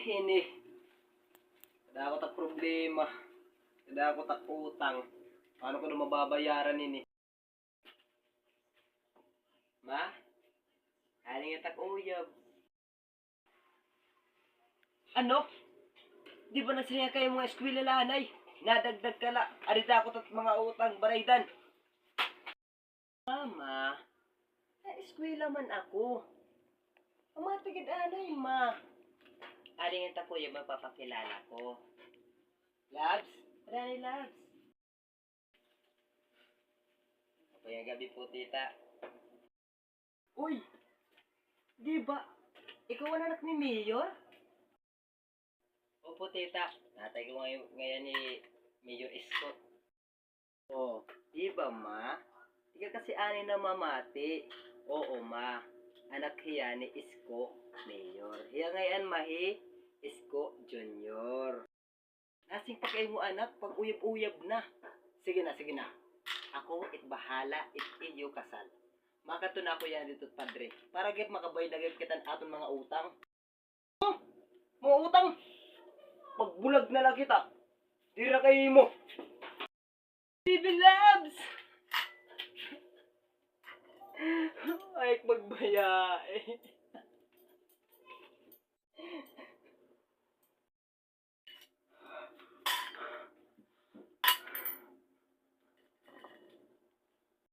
Ini. Kada ako tak problema. Kada ako tak utang. Paano ko na mababayaran ini? Ma? Haling tak uyab. Ano? Di ba nasaya kayo mga eskwela lanay? Nadagdag ka la. Arita ako tat mga utang baraydan. Mama, na-eskwela man ako. Matigid anay, ma. Aling ta kuya mapapakilala ko. Labs? Rani Labs. Kapayang gabi po, tita. Uy! Di ba? Ikaw ang anak ni Mayor? Opo, tita. Natay ko ngayon ni Mayor Isko. Oh, di ba, ma? Ika kasi ani na mamati. Oo, ma. Anak hiya ni Isko Mayor. Hiya ngayon, mahi Isko Junior. Nasing pa kayo mo anak, pag uyab-uyab na. Sige na, sige na. Ako, bahala, iyo kasal. Makato na ako yan dito, padre. Para gip makabay na gip kitan aton mga utang. Mga utang! Pagbulag na lang kita. Tira kayo mo. Baby Labs! Ay, magbaya eh.